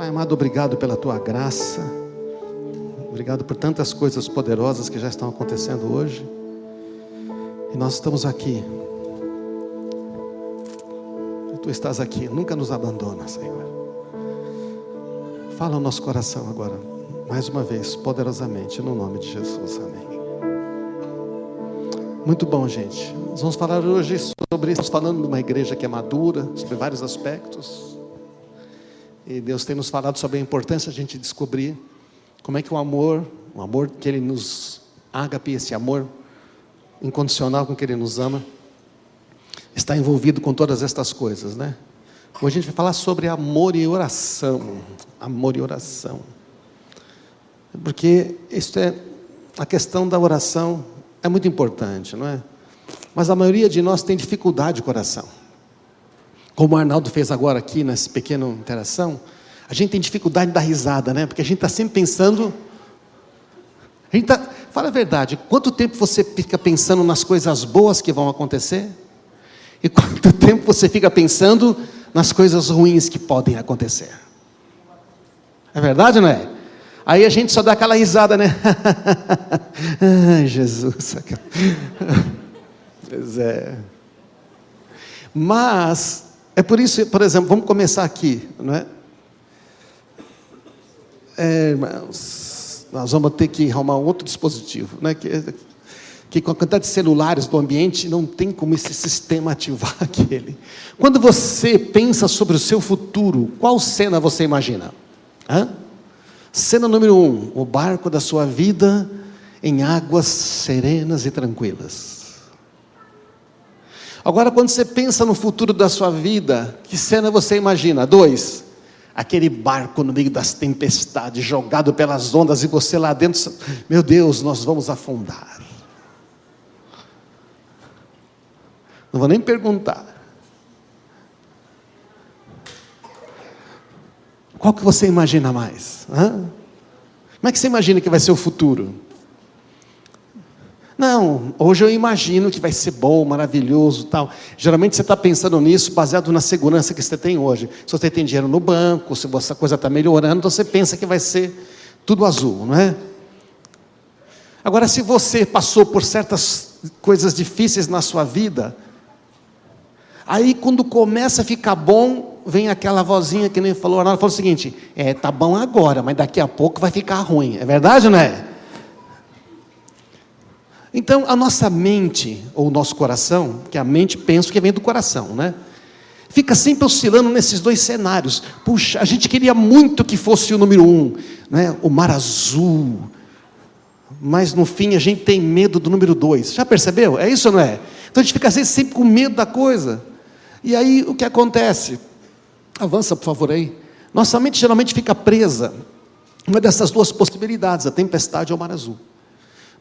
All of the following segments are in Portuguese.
Pai amado, obrigado pela Tua graça. Obrigado por tantas coisas poderosas que já estão acontecendo hoje. E nós estamos aqui. E Tu estás aqui, nunca nos abandona, Senhor. Fala ao nosso coração agora, mais uma vez, poderosamente, no nome de Jesus, amém. Muito bom, gente. Nós vamos falar hoje sobre, estamos falando de uma igreja que é madura, sobre vários aspectos. E Deus tem nos falado sobre a importância de a gente descobrir como é que o amor que Ele nos ágape, esse amor incondicional com que Ele nos ama, está envolvido com todas estas coisas, né? Hoje a gente vai falar sobre amor e oração. Amor e oração. Porque a questão da oração é muito importante, não é? Mas a maioria de nós tem dificuldade com oração. Como o Arnaldo fez agora aqui, nessa pequena interação, a gente tem dificuldade de dar risada, né? Porque a gente está sempre pensando... Fala a verdade, quanto tempo você fica pensando nas coisas boas que vão acontecer? E quanto tempo você fica pensando nas coisas ruins que podem acontecer? É verdade, não é? Aí a gente só dá aquela risada, né? Ai, Jesus. Pois é. Mas, é por isso, por exemplo, vamos começar aqui, não é? Irmãos, nós vamos ter que arrumar um outro dispositivo, né? Que com a quantidade de celulares do ambiente, não tem como esse sistema ativar aquele. Quando você pensa sobre o seu futuro, qual cena você imagina? Cena número 1, o barco da sua vida em águas serenas e tranquilas. Agora, quando você pensa no futuro da sua vida, que cena você imagina? 2, aquele barco no meio das tempestades, jogado pelas ondas, e você lá dentro, meu Deus, nós vamos afundar. Não vou nem perguntar. Qual que você imagina mais? Como é que você imagina que vai ser o futuro? Não, hoje eu imagino que vai ser bom, maravilhoso, tal. Geralmente você está pensando nisso baseado na segurança que você tem hoje. Se você tem dinheiro no banco, se essa coisa está melhorando, então você pensa que vai ser tudo azul, não é? Agora, se você passou por certas coisas difíceis na sua vida, aí quando começa a ficar bom, vem aquela vozinha que nem falou, ela falou o seguinte, tá bom agora, mas daqui a pouco vai ficar ruim. É verdade ou não é? Então, a nossa mente, ou o nosso coração, que a mente penso que vem do coração, né? Fica sempre oscilando nesses dois cenários. Puxa, a gente queria muito que fosse o número 1, né? O mar azul. Mas no fim a gente tem medo do número 2. Já percebeu? É isso ou não é? Então a gente fica sempre com medo da coisa. E aí o que acontece? Avança, por favor, aí. Nossa mente geralmente fica presa uma dessas duas possibilidades, a tempestade ou o mar azul.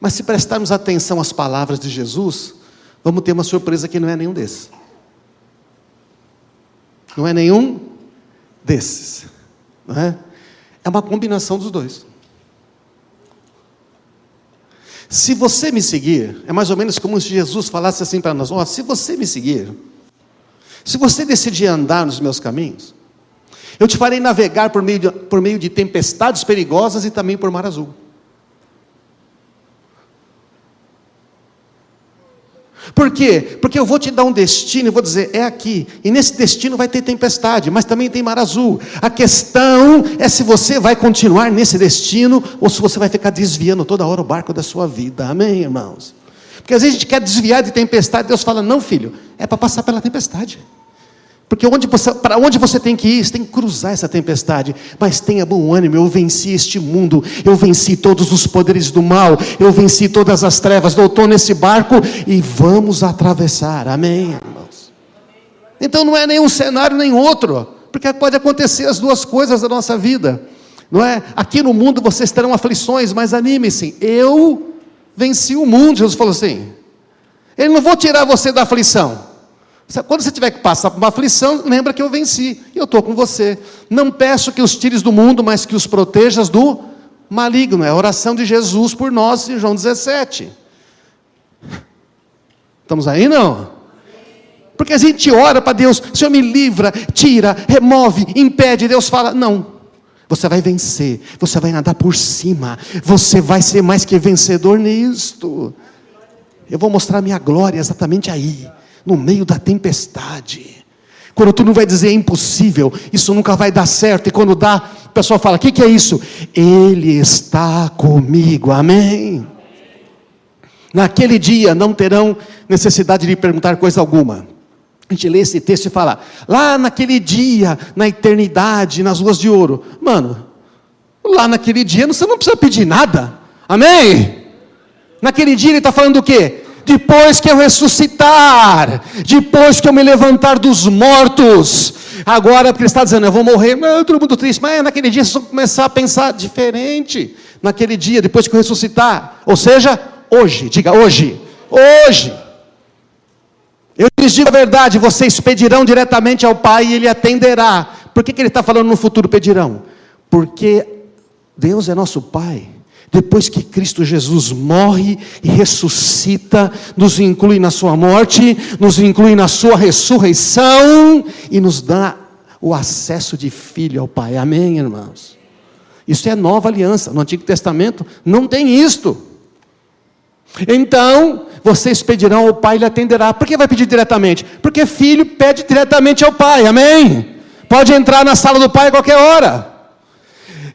Mas se prestarmos atenção às palavras de Jesus, vamos ter uma surpresa que não é nenhum desses. Não é nenhum desses. Não é? É uma combinação dos dois. Se você me seguir, é mais ou menos como se Jesus falasse assim para nós, se você me seguir, se você decidir andar nos meus caminhos, eu te farei navegar por meio de tempestades perigosas e também por mar azul. Por quê? Porque eu vou te dar um destino e vou dizer, é aqui, e nesse destino vai ter tempestade, mas também tem mar azul. A questão é se você vai continuar nesse destino, ou se você vai ficar desviando toda hora o barco da sua vida, amém, irmãos? Porque às vezes a gente quer desviar de tempestade, Deus fala, não filho, é para passar pela tempestade. Porque para onde você tem que ir, você tem que cruzar essa tempestade. Mas tenha bom ânimo, eu venci este mundo, eu venci todos os poderes do mal, eu venci todas as trevas, eu estou nesse barco e vamos atravessar, amém, irmãos? Então não é nenhum cenário nem outro, porque pode acontecer as duas coisas da nossa vida, não é? Aqui no mundo vocês terão aflições, mas anime-se, eu venci o mundo, Jesus falou assim, eu não vou tirar você da aflição. Quando você tiver que passar por uma aflição, lembra que eu venci, e eu estou com você. Não peço que os tires do mundo, mas que os protejas do maligno. É a oração de Jesus por nós em João 17. Estamos aí, não? Porque a gente ora para Deus, Senhor me livra, tira, remove, impede. Deus fala, não. Você vai vencer, você vai nadar por cima, você vai ser mais que vencedor nisto. Eu vou mostrar minha glória exatamente aí, no meio da tempestade. Quando tu não vai dizer é impossível, isso nunca vai dar certo, e quando dá, o pessoal fala, o que é isso? Ele está comigo, amém? Naquele dia não terão necessidade de perguntar coisa alguma. A gente lê esse texto e fala, lá naquele dia, na eternidade, nas ruas de ouro. Mano, lá naquele dia você não precisa pedir nada, amém? Naquele dia ele está falando do quê? Depois que eu ressuscitar, depois que eu me levantar dos mortos. Agora, porque ele está dizendo, eu vou morrer, todo mundo triste, mas naquele dia vocês vão começar a pensar diferente. Naquele dia, depois que eu ressuscitar, ou seja, hoje, diga hoje, hoje. Eu lhes digo a verdade, vocês pedirão diretamente ao Pai e Ele atenderá. Por que ele está falando no futuro pedirão? Porque Deus é nosso Pai. Depois que Cristo Jesus morre e ressuscita, nos inclui na sua morte, nos inclui na sua ressurreição e nos dá o acesso de filho ao Pai. Amém, irmãos? Isso é nova aliança. No Antigo Testamento não tem isto. Então, vocês pedirão ao Pai e Ele atenderá. Por que vai pedir diretamente? Porque filho pede diretamente ao Pai, amém? Pode entrar na sala do Pai a qualquer hora.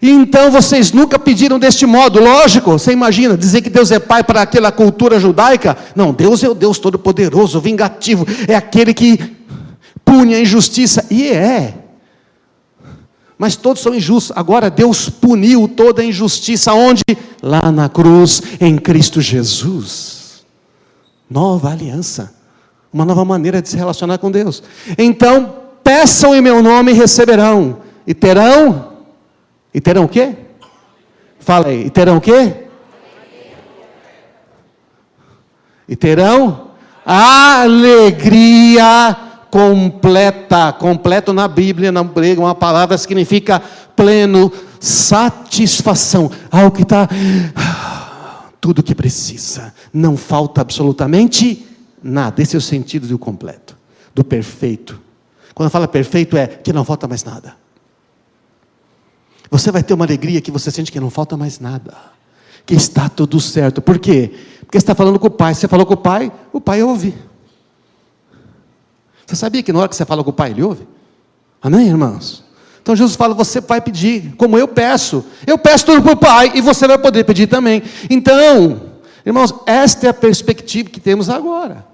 Então, vocês nunca pediram deste modo, lógico, você imagina, dizer que Deus é Pai para aquela cultura judaica? Não, Deus é o Deus todo-poderoso, vingativo, é aquele que pune a injustiça, e mas todos são injustos. Agora Deus puniu toda a injustiça, onde? Lá na cruz, em Cristo Jesus. Nova aliança, uma nova maneira de se relacionar com Deus. Então, peçam em meu nome e receberão, e terão o quê? Fala aí, e terão o quê? E terão alegria completa. Completo na Bíblia, na grego, uma palavra que significa pleno, satisfação. Algo que está tudo que precisa, não falta absolutamente nada. Esse é o sentido do completo, do perfeito. Quando fala perfeito é que não falta mais nada. Você vai ter uma alegria que você sente que não falta mais nada, que está tudo certo. Por quê? Porque você está falando com o Pai. Você falou com o Pai ouve. Você sabia que na hora que você fala com o Pai, Ele ouve? Amém, irmãos? Então Jesus fala, você vai pedir, como eu peço tudo para o Pai, e você vai poder pedir também. Então, irmãos, esta é a perspectiva que temos agora.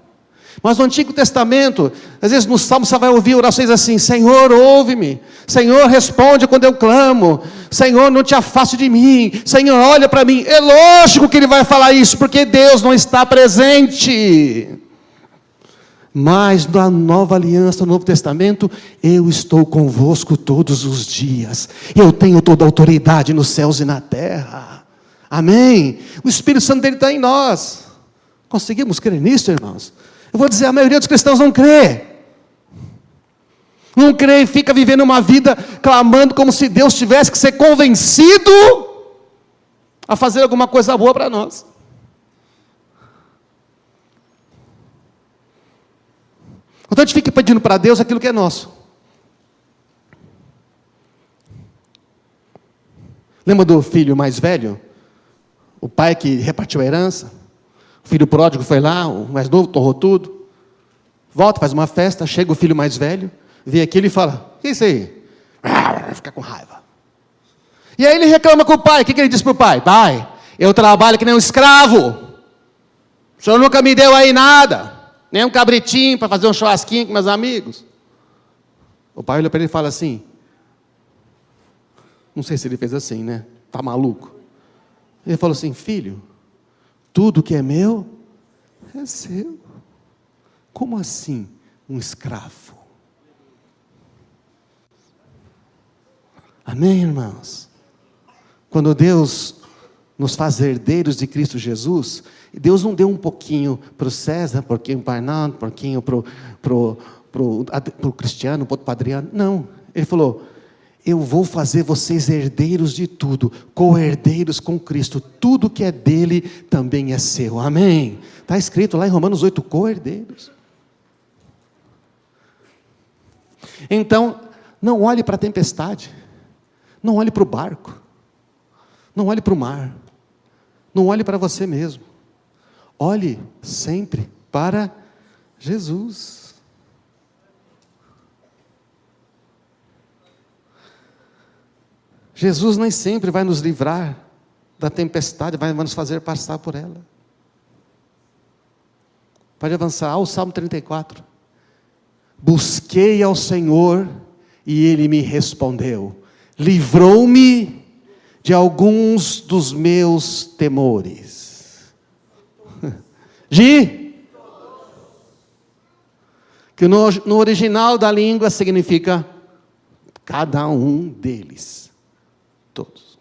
Mas no Antigo Testamento, às vezes no Salmo você vai ouvir orações assim, Senhor, ouve-me, Senhor, responde quando eu clamo, Senhor, não te afaste de mim, Senhor, olha para mim. É lógico que Ele vai falar isso, porque Deus não está presente. Mas na nova aliança, no Novo Testamento, eu estou convosco todos os dias, eu tenho toda a autoridade nos céus e na terra, amém? O Espírito Santo dele está em nós. Conseguimos crer nisso, irmãos? Eu vou dizer, a maioria dos cristãos não crê. Não crê e fica vivendo uma vida clamando como se Deus tivesse que ser convencido a fazer alguma coisa boa para nós. Então a gente fica pedindo para Deus aquilo que é nosso. Lembra do filho mais velho? O pai que repartiu a herança? O filho pródigo foi lá, o mais novo torrou tudo. Volta, faz uma festa, chega o filho mais velho, vê aquilo e fala, o que é isso aí? Fica com raiva. E aí ele reclama com o pai. O que ele diz para o pai? Pai, eu trabalho que nem um escravo. O senhor nunca me deu aí nada. Nem um cabritinho para fazer um churrasquinho com meus amigos. O pai olha para ele e fala assim, não sei se ele fez assim, né? Está maluco. Ele falou assim, filho, tudo que é meu é seu. Como assim um escravo? Amém, irmãos? Quando Deus nos faz herdeiros de Cristo Jesus, Deus não deu um pouquinho para o César, um pouquinho para o Arnaldo, um pouquinho para o Cristiano, para o Adriano. Não, Ele falou, eu vou fazer vocês herdeiros de tudo, co-herdeiros com Cristo, tudo que é dele também é seu, amém? Está escrito lá em Romanos 8, co-herdeiros. Então, não olhe para a tempestade, Não olhe para o barco. Não olhe para o mar. Não olhe para você mesmo. Olhe sempre para Jesus. Jesus nem sempre vai nos livrar da tempestade, vai nos fazer passar por ela. Pode avançar ao Salmo 34. Busquei ao Senhor e Ele me respondeu. Livrou-me de alguns dos meus temores. Que no original da língua significa cada um deles. Todos.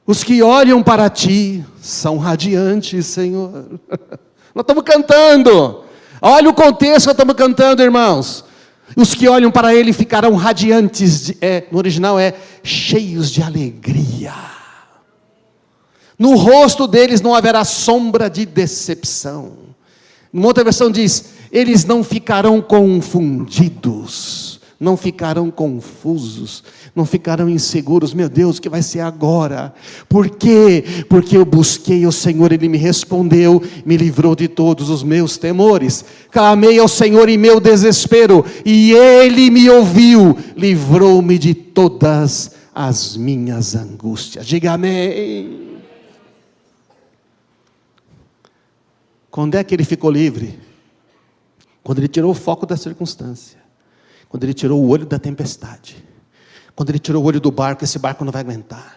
Os que olham para ti são radiantes, Senhor. Nós estamos cantando. Olha o contexto que nós estamos cantando, irmãos. Os que olham para Ele ficarão radiantes. No original é cheios de alegria. No rosto deles não haverá sombra de decepção. Uma outra versão diz: eles não ficarão confundidos, não ficarão confusos, não ficarão inseguros. Meu Deus, o que vai ser agora? Por quê? Porque eu busquei o Senhor, Ele me respondeu, me livrou de todos os meus temores. Clamei ao Senhor em meu desespero, e Ele me ouviu, livrou-me de todas as minhas angústias. Diga amém. Quando é que ele ficou livre? Quando ele tirou o foco da circunstância. Quando ele tirou o olho da tempestade. Quando ele tirou o olho do barco, esse barco não vai aguentar.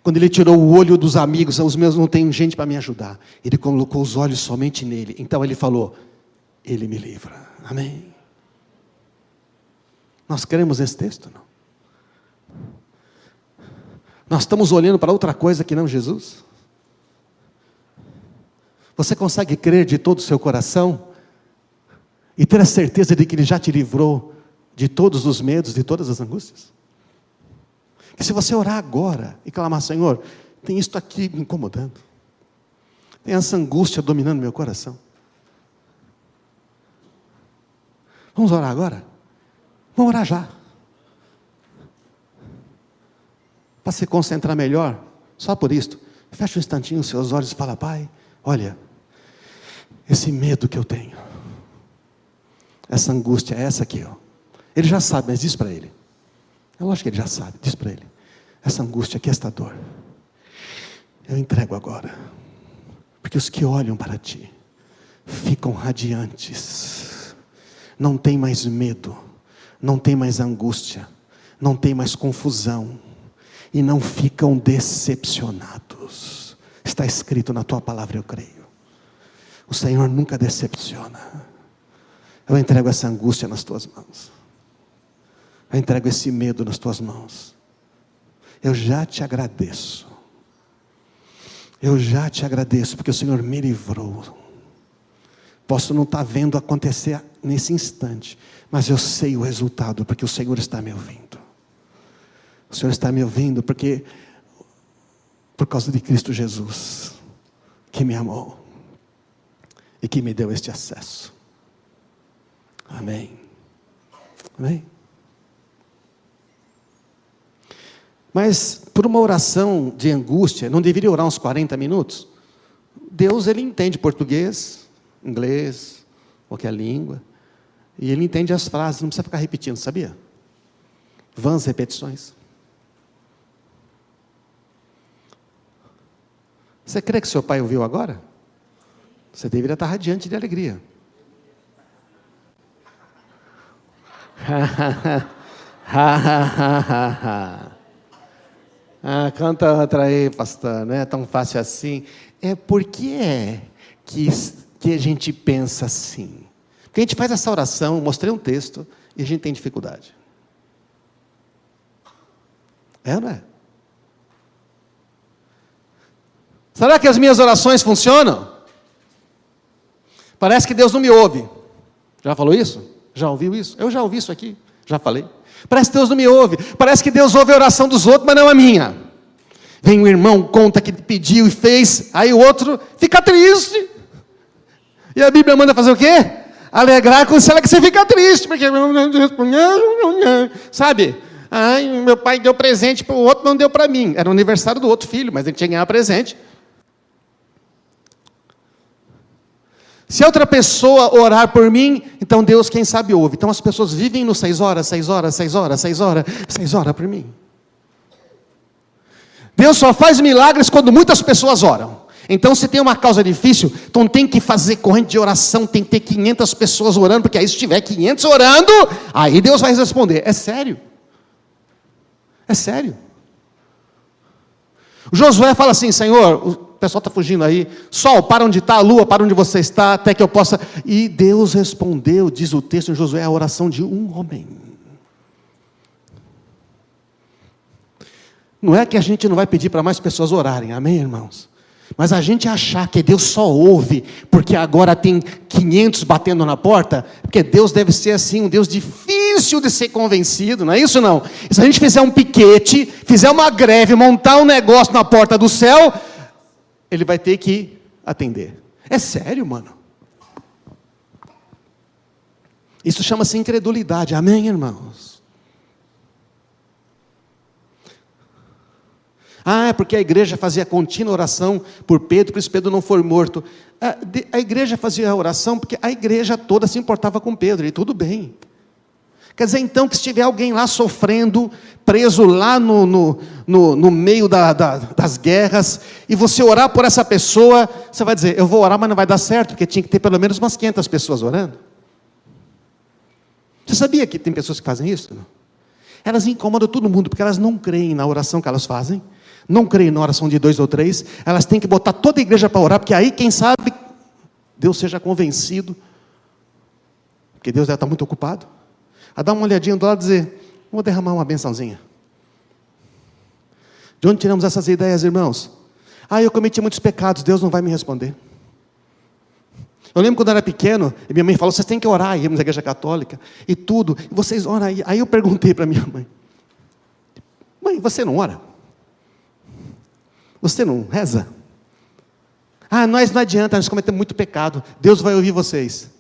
Quando ele tirou o olho dos amigos, os meus não tem gente para me ajudar. Ele colocou os olhos somente nele. Então ele falou, Ele me livra. Amém. Nós cremos nesse texto, não? Nós estamos olhando para outra coisa que não Jesus? Você consegue crer de todo o seu coração e ter a certeza de que Ele já te livrou de todos os medos, de todas as angústias? Que se você orar agora e clamar, Senhor, tem isto aqui me incomodando, tem essa angústia dominando meu coração. Vamos orar agora? Vamos orar já. Para se concentrar melhor, só por isto, fecha um instantinho os seus olhos e fala, Pai, olha, esse medo que eu tenho, essa angústia, essa aqui, ó. Ele já sabe, mas diz para Ele. Eu acho que Ele já sabe, diz para Ele. Essa angústia aqui, esta dor, eu entrego agora. Porque os que olham para Ti, ficam radiantes. Não tem mais medo, não tem mais angústia, não tem mais confusão. E não ficam decepcionados. Está escrito na Tua palavra, eu creio. O Senhor nunca decepciona. Eu entrego essa angústia nas Tuas mãos. Eu entrego esse medo nas Tuas mãos. Eu já Te agradeço. Eu já Te agradeço, porque o Senhor me livrou. Posso não estar vendo acontecer nesse instante, mas eu sei o resultado, porque o Senhor está me ouvindo. O Senhor está me ouvindo, porque por causa de Cristo Jesus, que me amou e que me deu este acesso. Amém. Amém. Mas por uma oração de angústia, não deveria orar uns 40 minutos? Deus, Ele entende português, inglês, qualquer língua, e Ele entende as frases, não precisa ficar repetindo, sabia? Vãs repetições. Você crê que seu pai ouviu agora? Você deveria estar radiante de alegria. Canta outra aí, pastor, não é tão fácil assim. É porque que a gente pensa assim. Porque a gente faz essa oração, mostrei um texto, e a gente tem dificuldade. É ou não é? Será que as minhas orações funcionam? Parece que Deus não me ouve. Já falou isso? Já ouviu isso? Eu já ouvi isso aqui, já falei. Parece que Deus não me ouve. Parece que Deus ouve a oração dos outros, mas não a minha. Vem um irmão, conta que pediu e fez, aí o outro fica triste. E a Bíblia manda fazer o quê? Alegrar com ela que você fica triste, porque sabe? Ai, meu pai deu presente para o outro, não deu para mim. Era o aniversário do outro filho, mas ele tinha que ganhar presente. Se outra pessoa orar por mim, então Deus, quem sabe, ouve. Então as pessoas vivem no 6 horas por mim. Deus só faz milagres quando muitas pessoas oram. Então, se tem uma causa difícil, então tem que fazer corrente de oração, tem que ter 500 pessoas orando, porque aí se tiver 500 orando, aí Deus vai responder. É sério. É sério. O Josué fala assim: Senhor, o pessoal está fugindo aí, sol, para onde está, a lua, para onde você está, até que eu possa... E Deus respondeu, diz o texto em Josué, a oração de um homem. Não é que a gente não vai pedir para mais pessoas orarem, amém, irmãos? Mas a gente achar que Deus só ouve porque agora tem 500 batendo na porta, porque Deus deve ser assim, um Deus difícil de ser convencido, não é isso não? E se a gente fizer um piquete, fizer uma greve, montar um negócio na porta do céu, Ele vai ter que atender. É sério, mano. Isso chama-se incredulidade, amém, irmãos? Ah, é porque a igreja fazia contínua oração por Pedro, por isso Pedro não foi morto. A igreja fazia oração porque a igreja toda se importava com Pedro, e tudo bem. Quer dizer, então, que se tiver alguém lá sofrendo, preso lá no meio das guerras, e você orar por essa pessoa, você vai dizer, eu vou orar, mas não vai dar certo, porque tinha que ter pelo menos umas 500 pessoas orando. Você sabia que tem pessoas que fazem isso? Não? Elas incomodam todo mundo, porque elas não creem na oração que elas fazem, não creem na oração de 2 ou 3, elas têm que botar toda a igreja para orar, porque aí, quem sabe, Deus seja convencido, porque Deus deve estar muito ocupado, a dar uma olhadinha do lado e dizer, vou derramar uma bençãozinha. De onde tiramos essas ideias, irmãos? Eu cometi muitos pecados, Deus não vai me responder. Eu lembro quando eu era pequeno, e minha mãe falou, vocês têm que orar, íamos à igreja católica, e tudo, e vocês oram aí. Aí eu perguntei para minha mãe, mãe, você não ora? Você não reza? Nós não adianta, nós cometemos muito pecado, Deus vai ouvir vocês.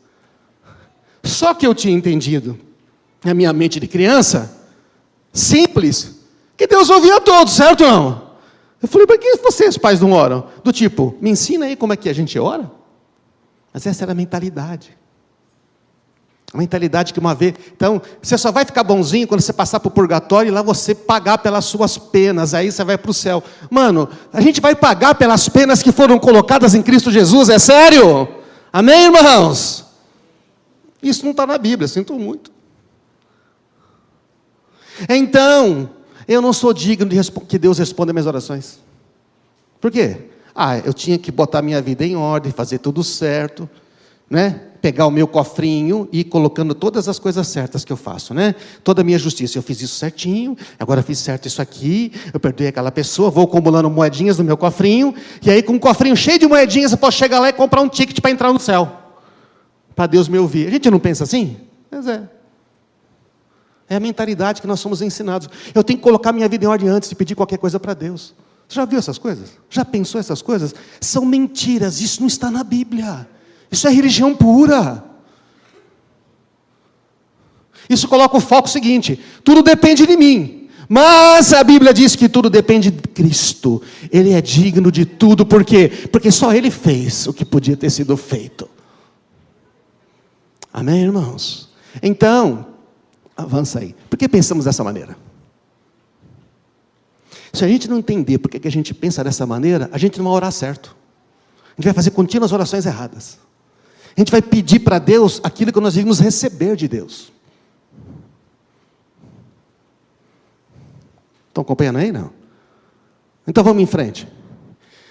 Só que eu tinha entendido, na minha mente de criança, simples, que Deus ouvia todos, certo ou não? Eu falei, por que vocês pais não oram? Do tipo, me ensina aí como é que a gente ora? Mas essa era a mentalidade. A mentalidade que uma vez... Então, você só vai ficar bonzinho quando você passar para o purgatório e lá você pagar pelas suas penas. Aí você vai para o céu. Mano, a gente vai pagar pelas penas que foram colocadas em Cristo Jesus. É sério? Amém, irmãos? Isso não está na Bíblia, sinto muito. Então, eu não sou digno de que Deus responda minhas orações. Por quê? Eu tinha que botar minha vida em ordem, fazer tudo certo, né? Pegar o meu cofrinho e ir colocando todas as coisas certas que eu faço, né? Toda a minha justiça, eu fiz isso certinho, agora fiz certo isso aqui, eu perdoei aquela pessoa, vou acumulando moedinhas no meu cofrinho, e aí com um cofrinho cheio de moedinhas, eu posso chegar lá e comprar um ticket para entrar no céu, para Deus me ouvir. A gente não pensa assim? Mas é a mentalidade que nós somos ensinados. Eu tenho que colocar minha vida em ordem antes de pedir qualquer coisa para Deus. Você já viu essas coisas? Já pensou essas coisas? São mentiras, isso não está na Bíblia. Isso é religião pura. Isso coloca o foco seguinte, tudo depende de mim. Mas a Bíblia diz que tudo depende de Cristo. Ele é digno de tudo, por quê? Porque só Ele fez o que podia ter sido feito. Amém, irmãos? Então, avança aí. Por que pensamos dessa maneira? Se a gente não entender por que a gente pensa dessa maneira, a gente não vai orar certo. A gente vai fazer contínuas orações erradas. A gente vai pedir para Deus aquilo que nós devemos receber de Deus. Estão acompanhando aí, não? Então vamos em frente.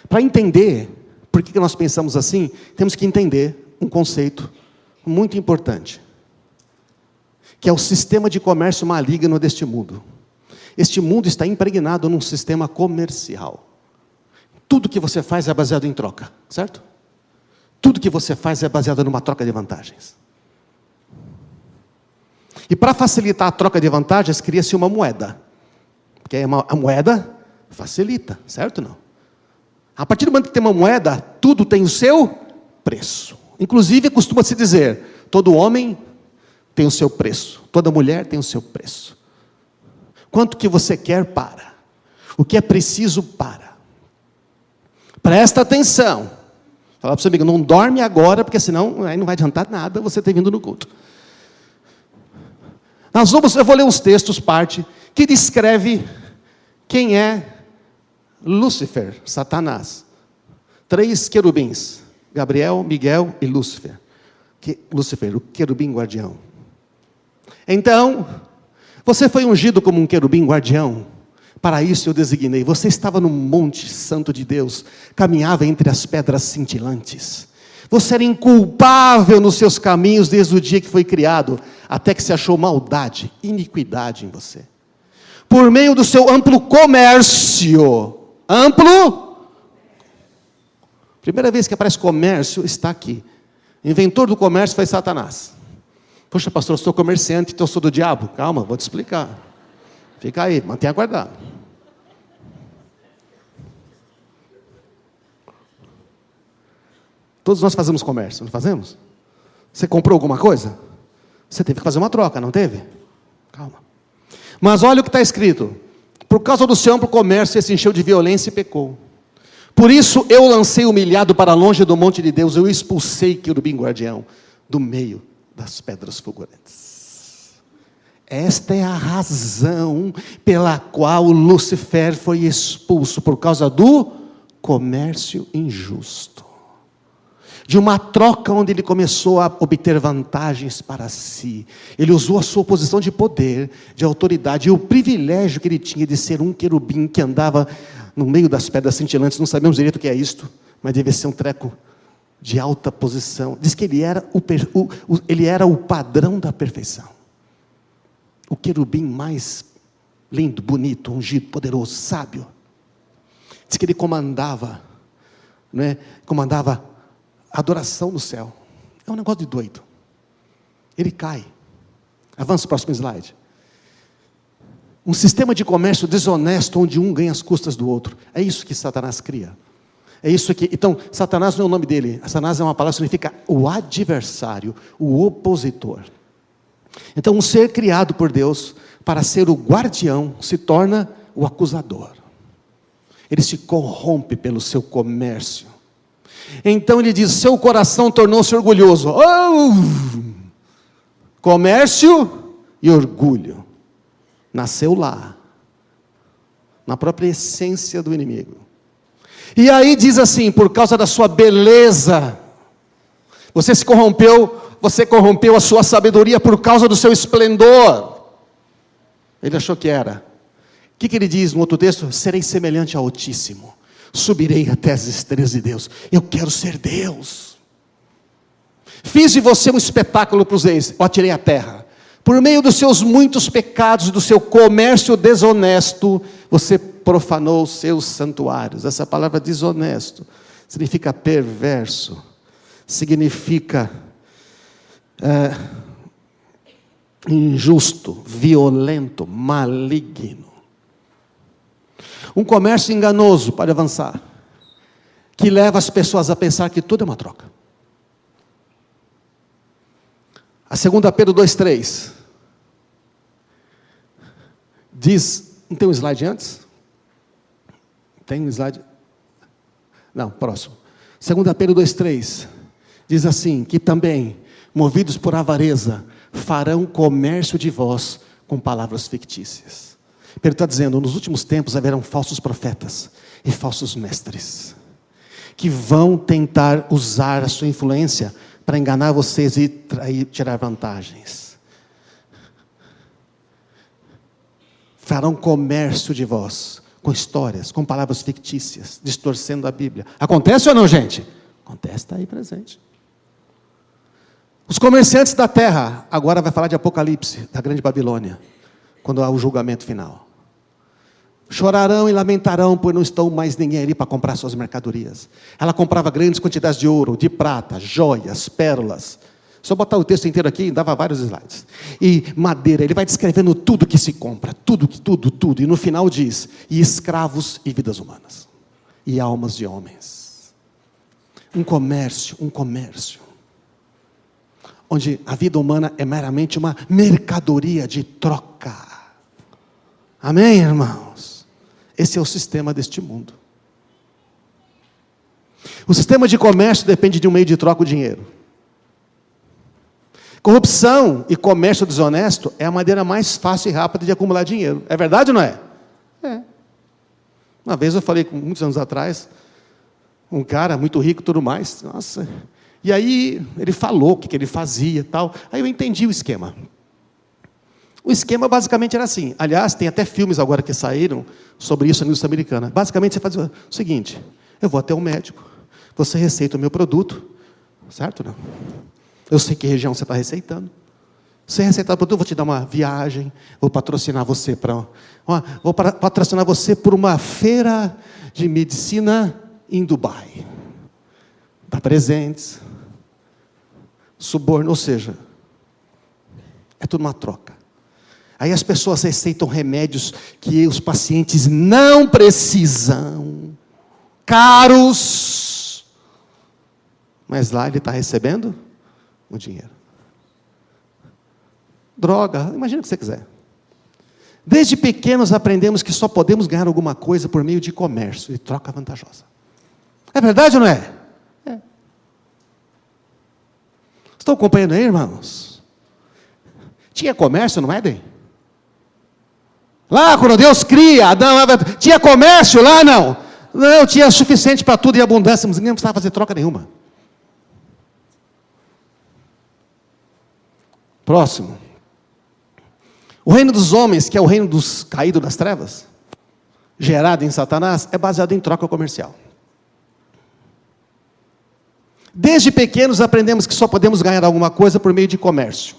Para entender por que nós pensamos assim, temos que entender um conceito muito importante, que é o sistema de comércio maligno deste mundo. Este mundo está impregnado num sistema comercial. Tudo que você faz é baseado em troca, certo? Tudo que você faz é baseado numa troca de vantagens. E para facilitar a troca de vantagens, cria-se uma moeda. Porque a moeda facilita, certo ou não? A partir do momento que tem uma moeda, tudo tem o seu preço. Inclusive, costuma-se dizer, Todo homem tem o seu preço, toda mulher tem o seu preço. Quanto que você quer para? O que é preciso para? Presta atenção. Fala para o seu amigo, não dorme agora, porque senão aí não vai adiantar nada você ter vindo no culto. Eu vou ler uns textos, parte, que descreve quem é Lúcifer, Satanás. 3 querubins, Gabriel, Miguel e Lúcifer. Lúcifer, o querubim guardião. Então, você foi ungido como um querubim guardião. Para isso eu designei. Você estava no monte santo de Deus, caminhava entre as pedras cintilantes. Você era inculpável nos seus caminhos desde o dia que foi criado, até que se achou maldade, iniquidade em você. Por meio do seu amplo comércio. Primeira vez que aparece comércio, está aqui. O inventor do comércio foi Satanás. Poxa, pastor, eu sou comerciante, então eu sou do diabo. Calma, vou te explicar. Fica aí, mantenha guardado. Todos nós fazemos comércio, não fazemos? Você comprou alguma coisa? Você teve que fazer uma troca, não teve? Calma. Mas olha o que está escrito. Por causa do seu amplo comércio, ele se encheu de violência e pecou. Por isso eu lancei humilhado para longe do monte de Deus, eu expulsei querubim guardião do meio das pedras fulgurantes. Esta é a razão pela qual Lúcifer foi expulso, por causa do comércio injusto. De uma troca onde ele começou a obter vantagens para si. Ele usou a sua posição de poder, de autoridade, e o privilégio que ele tinha de ser um querubim que andava no meio das pedras cintilantes. Não sabemos direito o que é isto, mas deve ser um treco de alta posição. Diz que ele era o padrão da perfeição. O querubim mais lindo, bonito, ungido, poderoso, sábio. Diz que ele comandava, comandava adoração no céu. É um negócio de doido. Ele cai. Avança o próximo slide. Um sistema de comércio desonesto, onde um ganha as custas do outro. É isso que Satanás cria. É isso que. Então, Satanás não é o nome dele. Satanás é uma palavra que significa o adversário, o opositor. Então, um ser criado por Deus para ser o guardião se torna o acusador. Ele se corrompe pelo seu comércio. Então ele diz: seu coração tornou-se orgulhoso. Comércio e orgulho. Nasceu lá, na própria essência do inimigo. E aí diz assim: por causa da sua beleza, você se corrompeu, você corrompeu a sua sabedoria por causa do seu esplendor. Ele achou que era. O que ele diz no outro texto? Serei semelhante ao Altíssimo. Subirei até as estrelas de Deus. Eu quero ser Deus. Fiz de você um espetáculo para os reis. Eu atirei à terra. Por meio dos seus muitos pecados, do seu comércio desonesto, você profanou os seus santuários. Essa palavra desonesto significa perverso. Significa injusto, violento, maligno. Um comércio enganoso, pode avançar, que leva as pessoas a pensar que tudo é uma troca. A 2 Pedro 2,3 diz, não tem um slide antes? Tem um slide? Não, próximo. 2 Pedro 2,3 diz assim, que também, movidos por avareza, farão comércio de vós com palavras fictícias. Pedro está dizendo, nos últimos tempos haverão falsos profetas e falsos mestres, que vão tentar usar a sua influência para enganar vocês e tirar vantagens. Farão comércio de vós, com histórias, com palavras fictícias, distorcendo a Bíblia. Acontece ou não, gente? Acontece, está aí presente. Os comerciantes da terra, agora vai falar de Apocalipse, da grande Babilônia, quando há o julgamento final. Chorarão e lamentarão, pois não estão mais ninguém ali para comprar suas mercadorias. Ela comprava grandes quantidades de ouro, de prata, joias, pérolas. Só botar o texto inteiro aqui, dava vários slides. E madeira, ele vai descrevendo tudo que se compra, tudo. E no final diz, e escravos e vidas humanas. E almas de homens. Um comércio. onde a vida humana é meramente uma mercadoria de troca. Amém, irmãos? Esse é o sistema deste mundo. O sistema de comércio depende de um meio de troca, o dinheiro. Corrupção e comércio desonesto é a maneira mais fácil e rápida de acumular dinheiro. É verdade ou não é? É. Uma vez eu falei, muitos anos atrás, um cara muito rico e tudo mais, nossa, e aí ele falou o que ele fazia e tal, aí eu entendi o esquema. O esquema basicamente era assim, aliás, tem até filmes agora que saíram sobre isso na indústria americana. Basicamente você faz o seguinte, eu vou até o médico, você receita o meu produto, certo? Não? Eu sei que região você está receitando. Você receitar o produto, eu vou te dar uma viagem, vou patrocinar você patrocinar você por uma feira de medicina em Dubai. Dá presentes, suborno, ou seja, é tudo uma troca. Aí as pessoas receitam remédios que os pacientes não precisam, caros, mas lá ele está recebendo o dinheiro. Droga, imagina o que você quiser. Desde pequenos aprendemos que só podemos ganhar alguma coisa por meio de comércio e troca vantajosa. É verdade ou não é? É. Estão acompanhando aí, irmãos? Tinha comércio no Éden? Lá, quando Deus cria, Adão, tinha comércio lá, não? Não, tinha suficiente para tudo e abundância, mas ninguém precisava fazer troca nenhuma. Próximo. O reino dos homens, que é o reino dos caídos das trevas, gerado em Satanás, é baseado em troca comercial. Desde pequenos aprendemos que só podemos ganhar alguma coisa por meio de comércio.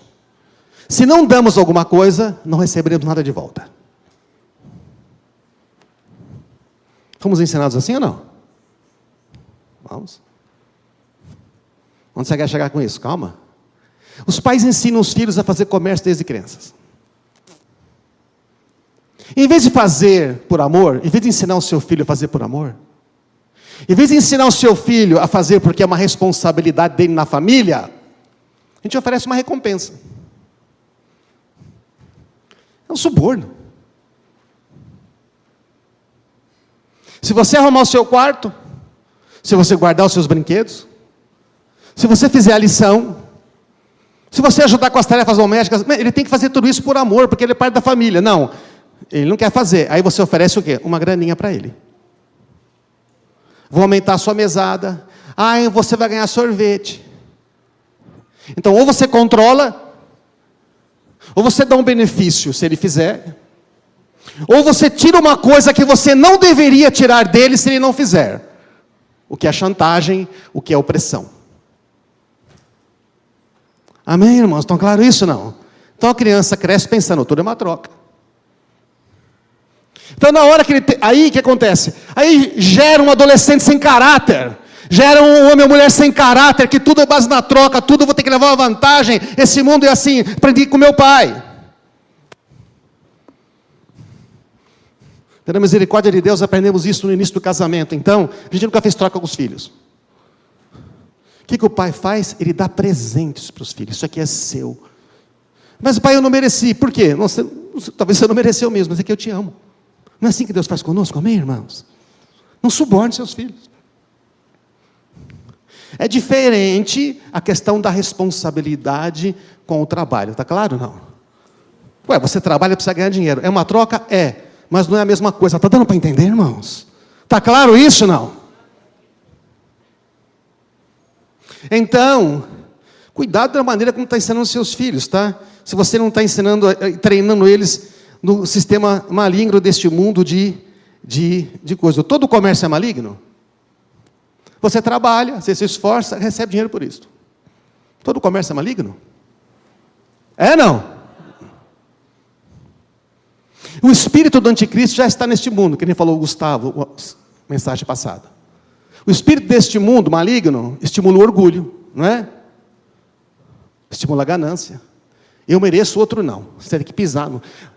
Se não damos alguma coisa, não receberemos nada de volta. Fomos ensinados assim ou não? Vamos. Onde você quer chegar com isso? Calma. Os pais ensinam os filhos a fazer comércio desde crianças. Em vez de fazer por amor, em vez de ensinar o seu filho a fazer por amor, em vez de ensinar o seu filho a fazer porque é uma responsabilidade dele na família, a gente oferece uma recompensa. É um suborno. Se você arrumar o seu quarto, se você guardar os seus brinquedos, se você fizer a lição, se você ajudar com as tarefas domésticas, ele tem que fazer tudo isso por amor, porque ele é parte da família. Não, ele não quer fazer. Aí você oferece o quê? Uma graninha para ele. Vou aumentar a sua mesada. Você vai ganhar sorvete. Então, ou você controla, ou você dá um benefício, se ele fizer, ou você tira uma coisa que você não deveria tirar dele se ele não fizer. O que é chantagem, o que é opressão. Amém, irmãos? Estão claro isso não? Então a criança cresce pensando, tudo é uma troca. Então na hora que ele... Aí o que acontece? Aí gera um adolescente sem caráter. Gera um homem ou mulher sem caráter, que tudo é base na troca, tudo eu vou ter que levar uma vantagem. Esse mundo é assim, aprendi com meu pai. Pela misericórdia de Deus, aprendemos isso no início do casamento. Então, a gente nunca fez troca com os filhos. O que o pai faz? Ele dá presentes para os filhos. Isso aqui é seu. Mas pai, eu não mereci. Por quê? Talvez você não mereceu mesmo, mas é que eu te amo. Não é assim que Deus faz conosco, amém, irmãos? Não suborne seus filhos. É diferente a questão da responsabilidade com o trabalho. Está claro ou não? Você trabalha e precisa ganhar dinheiro. É uma troca? É. Mas não é a mesma coisa. Está dando para entender, irmãos? Está claro isso ou não? Então, cuidado da maneira como está ensinando os seus filhos, tá? Se você não está ensinando, treinando eles no sistema maligno deste mundo de coisa. Todo comércio é maligno? Você trabalha, você se esforça, recebe dinheiro por isso. Todo comércio é maligno? É não? O espírito do anticristo já está neste mundo, que nem falou o Gustavo, na mensagem passada. O espírito deste mundo maligno estimula o orgulho, não é? Estimula a ganância, Eu mereço, o outro não. Você tem que pisar.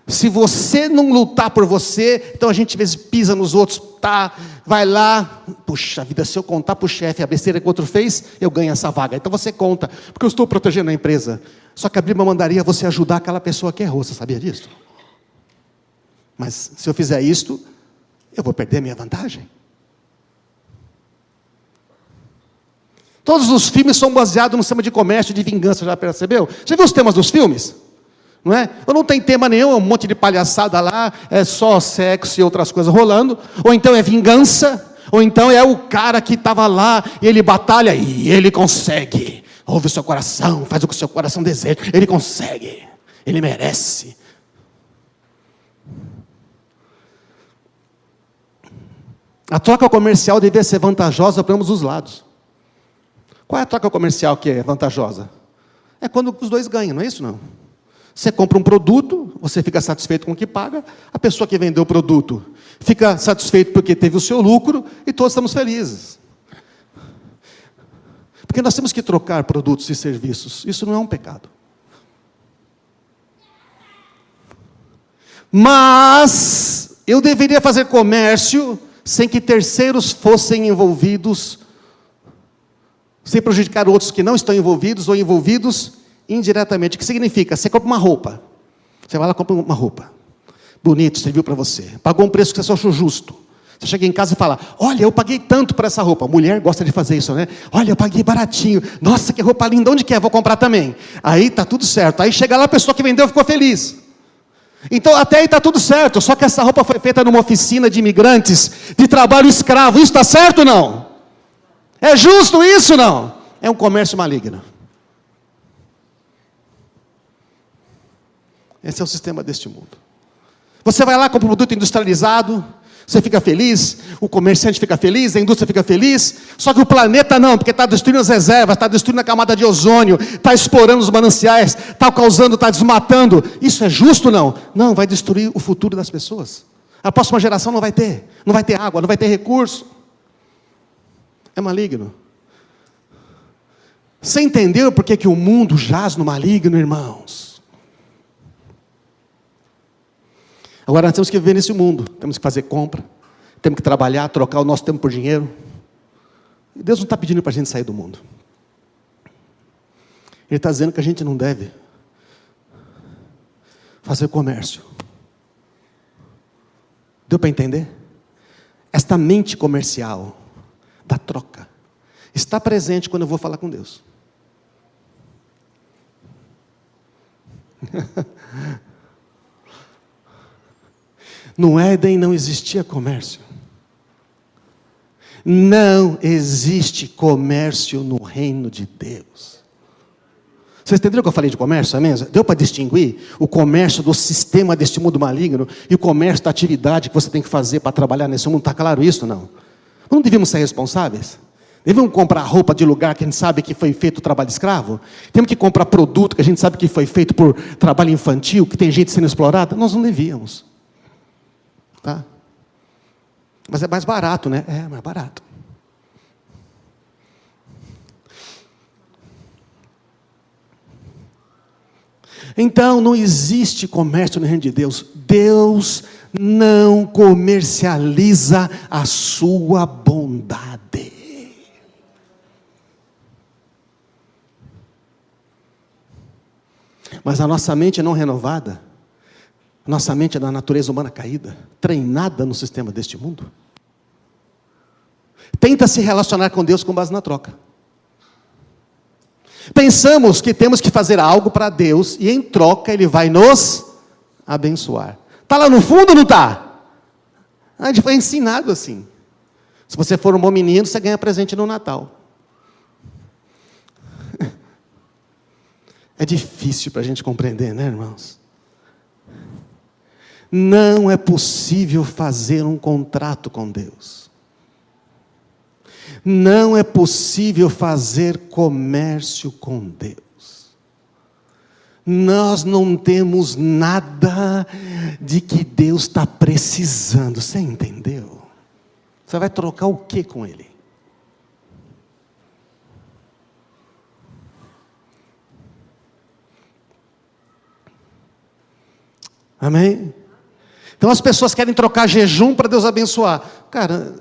Se você não lutar por você, então a gente às vezes pisa nos outros, tá, vai lá, puxa vida, se eu contar para o chefe a besteira que o outro fez, eu ganho essa vaga. Então você conta, porque eu estou protegendo a empresa. Só que a Bíblia mandaria você ajudar aquela pessoa que errou, você sabia disso? Mas se eu fizer isto, eu vou perder minha vantagem. Todos os filmes são baseados no sistema de comércio e de vingança, já percebeu? Já viu os temas dos filmes? Não é? Ou não tem tema nenhum, é um monte de palhaçada lá, é só sexo e outras coisas rolando, ou então é vingança, ou então é o cara que estava lá, e ele batalha, e ele consegue. Ouve o seu coração, faz o que o seu coração deseja, ele consegue, ele merece. A troca comercial devia ser vantajosa para ambos os lados. Qual é a troca comercial que é vantajosa? É quando os dois ganham, não é isso não? Você compra um produto, você fica satisfeito com o que paga, a pessoa que vendeu o produto fica satisfeito porque teve o seu lucro, e todos estamos felizes. Porque nós temos que trocar produtos e serviços, isso não é um pecado. Mas eu deveria fazer comércio sem que terceiros fossem envolvidos, sem prejudicar outros que não estão envolvidos, ou envolvidos indiretamente. O que significa? Você compra uma roupa, você vai lá e compra uma roupa, bonito, serviu para você, pagou um preço que você achou justo, você chega em casa e fala, olha, eu paguei tanto por essa roupa. Mulher gosta de fazer isso, né? Olha, eu paguei baratinho, nossa, que roupa linda, onde que é? Vou comprar também. Aí está tudo certo, aí chega lá, a pessoa que vendeu ficou feliz. Então até aí está tudo certo, só que essa roupa foi feita numa oficina de imigrantes, de trabalho escravo, isso está certo ou não? É justo isso, não? É um comércio maligno. Esse é o sistema deste mundo. Você vai lá, compra um produto industrializado, você fica feliz, o comerciante fica feliz, a indústria fica feliz, só que o planeta não, porque está destruindo as reservas, está destruindo a camada de ozônio, está explorando os mananciais, está causando, está desmatando. Isso é justo ou não? Não, vai destruir o futuro das pessoas. A próxima geração não vai ter água, não vai ter recurso. É maligno. Você entendeu por que o mundo jaz no maligno, irmãos? Agora nós temos que viver nesse mundo, temos que fazer compra, temos que trabalhar, trocar o nosso tempo por dinheiro. E Deus não está pedindo para a gente sair do mundo. Ele está dizendo que a gente não deve fazer comércio. Deu para entender? Esta mente comercial da troca está presente quando eu vou falar com Deus. No Éden não existia comércio. Não existe comércio no reino de Deus. Vocês entenderam o que eu falei de comércio? Amém? Deu para distinguir o comércio do sistema deste mundo maligno e o comércio da atividade que você tem que fazer para trabalhar nesse mundo? Está claro isso, não? Não devíamos ser responsáveis? Devemos comprar roupa de lugar que a gente sabe que foi feito trabalho escravo? Temos que comprar produto que a gente sabe que foi feito por trabalho infantil, que tem gente sendo explorada? Nós não devíamos. Tá? Mas é mais barato, né? É mais barato. Então, não existe comércio no reino de Deus. Deus não comercializa a sua bondade. Mas a nossa mente não renovada, a nossa mente é da natureza humana caída, treinada no sistema deste mundo, tenta se relacionar com Deus com base na troca. Pensamos que temos que fazer algo para Deus, e em troca Ele vai nos abençoar. Está lá no fundo ou não está? A gente foi ensinado assim. Se você for um bom menino, você ganha presente no Natal. É difícil para a gente compreender, né, irmãos? Não é possível fazer um contrato com Deus. Não é possível fazer comércio com Deus. Nós não temos nada de que Deus está precisando. Você entendeu? Você vai trocar o que com Ele? Amém? Então as pessoas querem trocar jejum para Deus abençoar. Cara,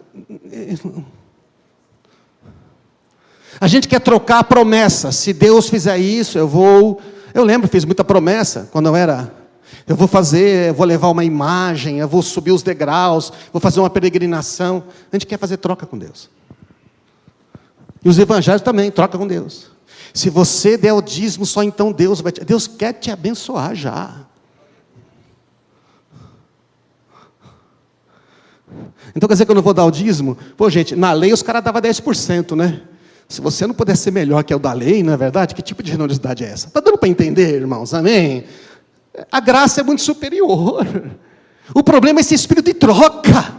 a gente quer trocar a promessa. Se Deus fizer isso, eu vou... Eu lembro, fiz muita promessa quando eu era... Eu vou fazer, eu vou levar uma imagem, eu vou subir os degraus, vou fazer uma peregrinação. A gente quer fazer troca com Deus. E os evangélicos também, troca com Deus. Se você der o dízimo, só então Deus vai te... Deus quer te abençoar já. Então quer dizer que eu não vou dar o dízimo? Pô, gente, na lei os caras davam 10%, né? Se você não puder ser melhor que o da lei, não é verdade? Que tipo de generosidade é essa? Está dando para entender, irmãos? Amém? A graça é muito superior. O problema é esse espírito de troca.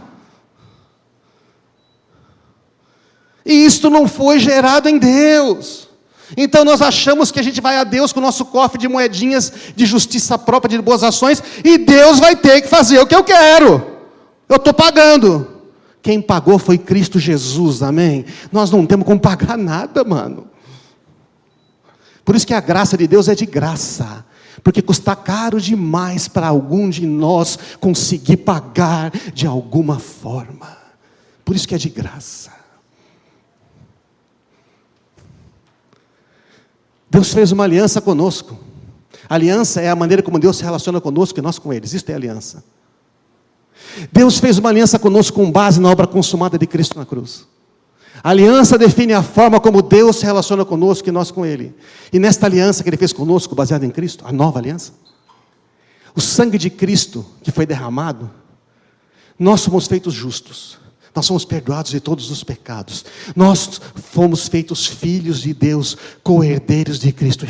E isto não foi gerado em Deus. Então nós achamos que a gente vai a Deus com o nosso cofre de moedinhas de justiça própria, de boas ações, e Deus vai ter que fazer o que eu quero. Eu estou pagando. Quem pagou foi Cristo Jesus, amém? Nós não temos como pagar nada, mano. Por isso que a graça de Deus é de graça. Porque custa caro demais para algum de nós conseguir pagar de alguma forma. Por isso que é de graça. Deus fez uma aliança conosco. Aliança é a maneira como Deus se relaciona conosco e nós com Ele. Isso é aliança. Deus fez uma aliança conosco com base na obra consumada de Cristo na cruz. A aliança define a forma como Deus se relaciona conosco e nós com Ele. E nesta aliança que Ele fez conosco, baseada em Cristo, a nova aliança, o sangue de Cristo que foi derramado, nós somos feitos justos. Nós somos perdoados de todos os pecados. Nós fomos feitos filhos de Deus, co-herdeiros de Cristo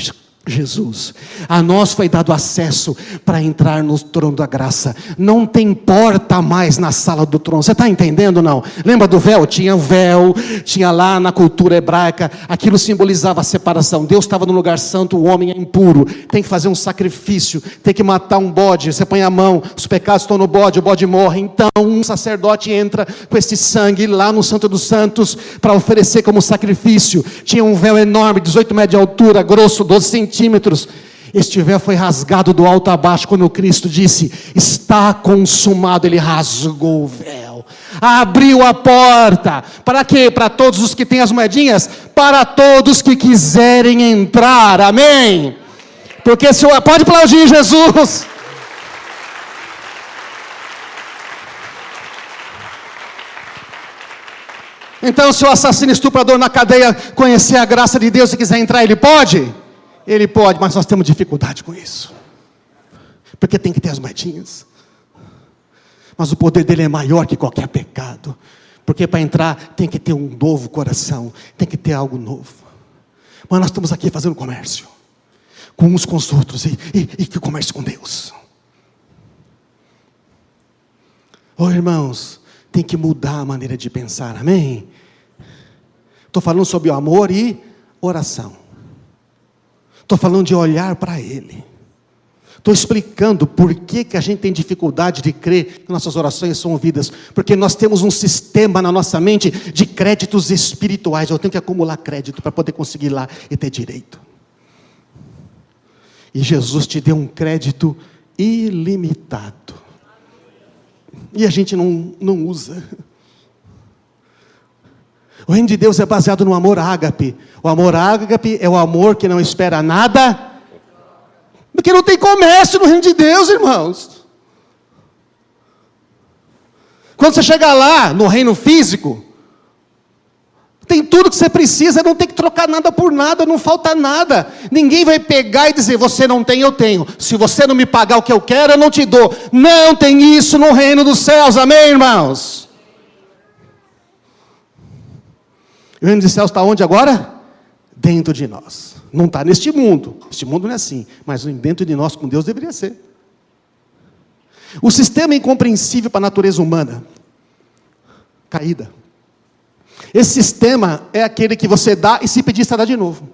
Jesus. A nós foi dado acesso para entrar no trono da graça. Não tem porta mais na sala do trono. Você está entendendo ou não? Lembra do véu? Tinha o véu, tinha lá na cultura hebraica, aquilo simbolizava a separação. Deus estava no lugar santo, o homem é impuro, tem que fazer um sacrifício, tem que matar um bode, você põe a mão, os pecados estão no bode, o bode morre. Então um sacerdote entra com esse sangue lá no Santo dos Santos para oferecer como sacrifício. Tinha um véu enorme, 18 metros de altura, grosso, 12 centímetros. Este véu foi rasgado do alto a baixo quando Cristo disse: está consumado. Ele rasgou o véu, abriu a porta. Para quê? Para todos os que têm as moedinhas? Para todos que quiserem entrar, amém? Porque se eu... Pode aplaudir Jesus. Então se o assassino estuprador na cadeia conhecer a graça de Deus e quiser entrar, ele pode? Ele pode, mas nós temos dificuldade com isso. Porque tem que ter as moedinhas. Mas o poder dele é maior que qualquer pecado. Porque para entrar tem que ter um novo coração. Tem que ter algo novo. Mas nós estamos aqui fazendo comércio. Com uns com os outros. E que comércio com Deus. Oh, irmãos, tem que mudar a maneira de pensar, amém? Estou falando sobre o amor e oração. Estou falando de olhar para Ele. Estou explicando por que a gente tem dificuldade de crer que nossas orações são ouvidas. Porque nós temos um sistema na nossa mente de créditos espirituais. Eu tenho que acumular crédito para poder conseguir ir lá e ter direito. E Jesus te deu um crédito ilimitado. E a gente não usa. O reino de Deus é baseado no amor ágape. O amor ágape é o amor que não espera nada. Porque não tem comércio no reino de Deus, irmãos. Quando você chega lá, no reino físico, tem tudo que você precisa, não tem que trocar nada por nada, não falta nada. Ninguém vai pegar e dizer, você não tem, eu tenho. Se você não me pagar o que eu quero, eu não te dou. Não tem isso no reino dos céus, amém, irmãos? O reino dos céus está onde agora? Dentro de nós. Não está neste mundo. Este mundo não é assim. Mas dentro de nós, com Deus, deveria ser. O sistema é incompreensível para a natureza humana. Caída. Esse sistema é aquele que você dá e se pedir, você dá de novo.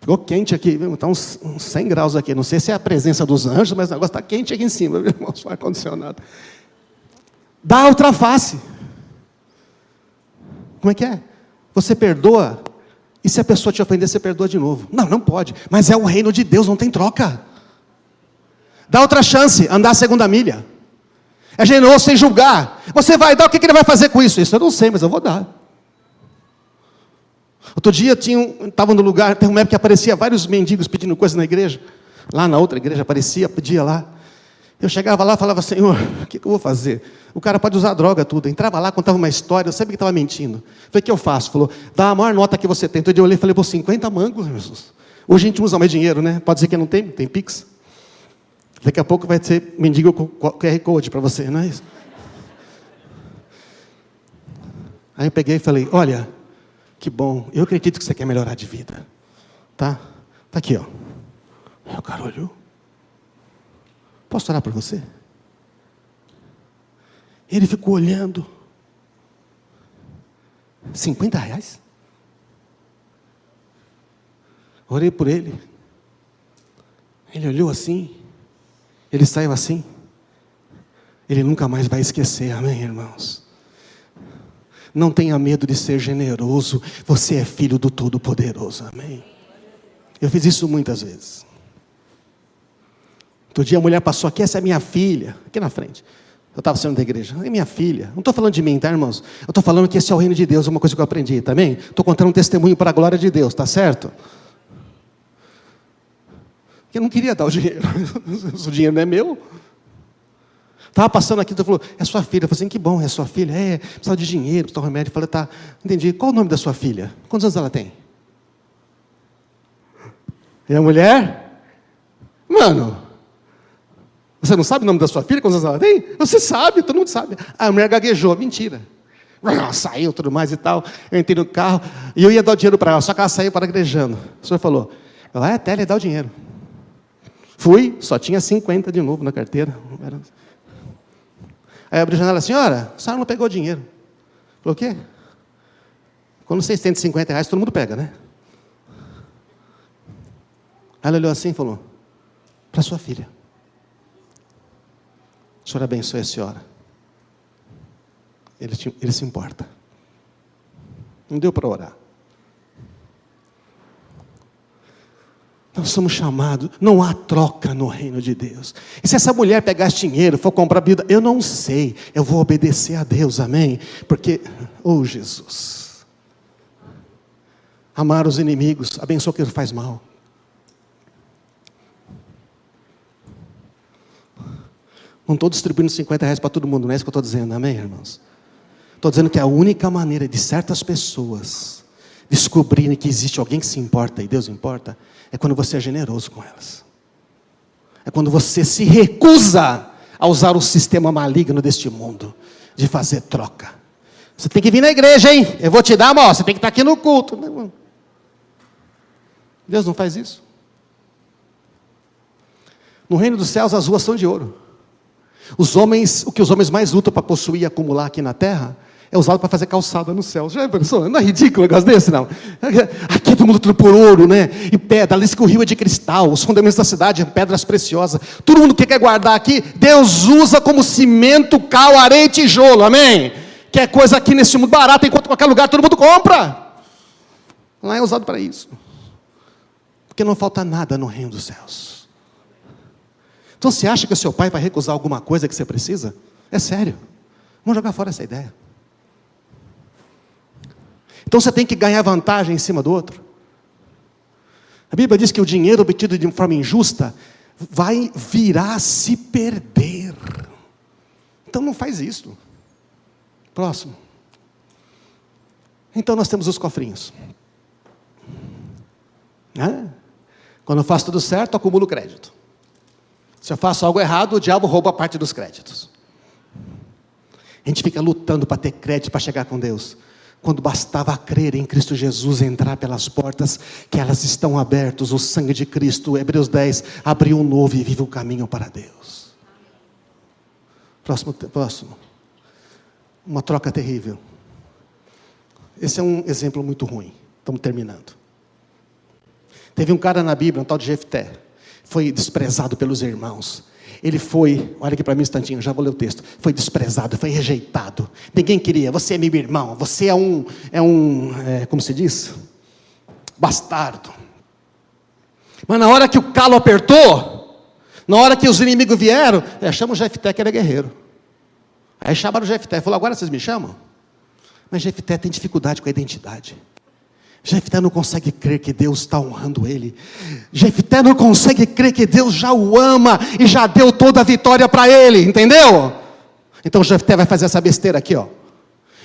Ficou quente aqui, está uns 100 graus aqui. Não sei se é a presença dos anjos, mas o negócio está quente aqui em cima, viu, irmãos? Ar-condicionado. Dá a outra face. Como é que é? Você perdoa E se a pessoa te ofender, você perdoa de novo. Não, não pode. Mas é o reino de Deus, não tem troca. Dá outra chance, andar a segunda milha. É generoso sem julgar. Você vai dar, o que ele vai fazer com isso? Isso eu não sei, mas eu vou dar. Outro dia estava no lugar, tem uma época que aparecia vários mendigos pedindo coisa na igreja. Lá na outra igreja aparecia, pedia lá. Eu chegava lá e falava, Senhor, o que eu vou fazer? O cara pode usar droga, tudo. Eu entrava lá, contava uma história, eu sabia que estava mentindo. Falei, o que eu faço? Falou, dá a maior nota que você tem. Então eu olhei e falei, pô, 50 mangos, Jesus. Hoje a gente usa mais dinheiro, né? Pode dizer que não tem, tem Pix. Daqui a pouco vai ser mendigo com QR Code para você, não é isso? Aí eu peguei e falei, olha, que bom, eu acredito que você quer melhorar de vida. Tá? Tá aqui, ó. Aí o cara olhou. Posso orar por você? Ele ficou olhando. 50 reais? Orei por ele. Ele olhou assim. Ele saiu assim. Ele nunca mais vai esquecer, amém, irmãos? Não tenha medo de ser generoso. Você é filho do Todo-Poderoso, amém? Eu fiz isso muitas vezes. Outro dia a mulher passou aqui, essa é minha filha, aqui na frente. Eu estava saindo da igreja, é minha filha. Não estou falando de mim, tá, irmãos? Eu estou falando que esse é o reino de Deus, é uma coisa que eu aprendi, tá bem? Estou contando um testemunho para a glória de Deus, tá certo? Porque eu não queria dar o dinheiro, o dinheiro não é meu. Estava passando aqui, então falou, é sua filha. Eu falei assim, que bom, é sua filha. É, precisa de dinheiro, precisa de remédio. Eu falei, tá, entendi. Qual o nome da sua filha? Quantos anos ela tem? E a mulher? Mano, você não sabe o nome da sua filha? Quantos anos ela tem? Você sabe, todo mundo sabe. A mulher gaguejou, mentira. Saiu, tudo mais e tal. Eu entrei no carro e eu ia dar o dinheiro para ela, só que ela saiu paragrejando. O senhor falou, vai até ele dar o dinheiro. Fui, só tinha 50 de novo na carteira. Aí eu abri a janela, senhora, a senhora não pegou o dinheiro. Falou, o quê? Quando 650 reais, todo mundo pega, né? Aí ela olhou assim e falou, para sua filha. O senhor abençoe a senhora. Ele se importa. Não deu para orar. Nós somos chamados, não há troca no reino de Deus. E se essa mulher pegar esse dinheiro, for comprar bebida, eu não sei, eu vou obedecer a Deus, amém? Porque, oh Jesus, amar os inimigos, abençoa o que faz mal. Não estou distribuindo 50 reais para todo mundo, não é isso que eu estou dizendo, amém, irmãos? Estou dizendo que a única maneira de certas pessoas descobrirem que existe alguém que se importa e Deus importa, é quando você é generoso com elas. É quando você se recusa a usar o sistema maligno deste mundo, de fazer troca. Você tem que vir na igreja, hein? Eu vou te dar, amor, você tem que estar aqui no culto. Não. Deus não faz isso. No reino dos céus as ruas são de ouro. O que os homens mais lutam para possuir e acumular aqui na terra, é usado para fazer calçada no céu. Já pensou? Não é ridículo um negócio desse, não? Aqui todo mundo tudo por ouro, né? E pedra, diz que o rio é de cristal, os fundamentos da cidade, pedras preciosas. Todo mundo que quer guardar aqui, Deus usa como cimento, cal, areia e tijolo, amém? Que é coisa aqui nesse mundo barata, enquanto em qualquer lugar todo mundo compra. Lá é usado para isso. Porque não falta nada no reino dos céus. Então você acha que o seu pai vai recusar alguma coisa que você precisa? É sério. Vamos jogar fora essa ideia. Então você tem que ganhar vantagem em cima do outro. A Bíblia diz que o dinheiro obtido de forma injusta vai virar a se perder. Então não faz isso. Próximo. Então nós temos os cofrinhos. Quando eu faço tudo certo, eu acumulo crédito. Se eu faço algo errado, o diabo rouba parte dos créditos. A gente fica lutando para ter crédito, para chegar com Deus. Quando bastava crer em Cristo Jesus, entrar pelas portas, que elas estão abertas, o sangue de Cristo, Hebreus 10, abriu um novo e vivo caminho para Deus. Próximo. Uma troca terrível. Esse é um exemplo muito ruim. Estamos terminando. Teve um cara na Bíblia, um tal de Jefté, foi desprezado pelos irmãos. Ele foi, olha aqui para mim um instantinho, já vou ler o texto. Foi desprezado, foi rejeitado. Ninguém queria, você é meu irmão, você como se diz? bastardo. Mas na hora que o calo apertou, na hora que os inimigos vieram, chama o Jefté, que era guerreiro. Aí chamaram o Jefté, falou, agora vocês me chamam? Mas Jefté tem dificuldade com a identidade. Jefté não consegue crer que Deus está honrando ele. Jefté não consegue crer que Deus já o ama e já deu toda a vitória para ele, entendeu? Então Jefté vai fazer essa besteira aqui, ó.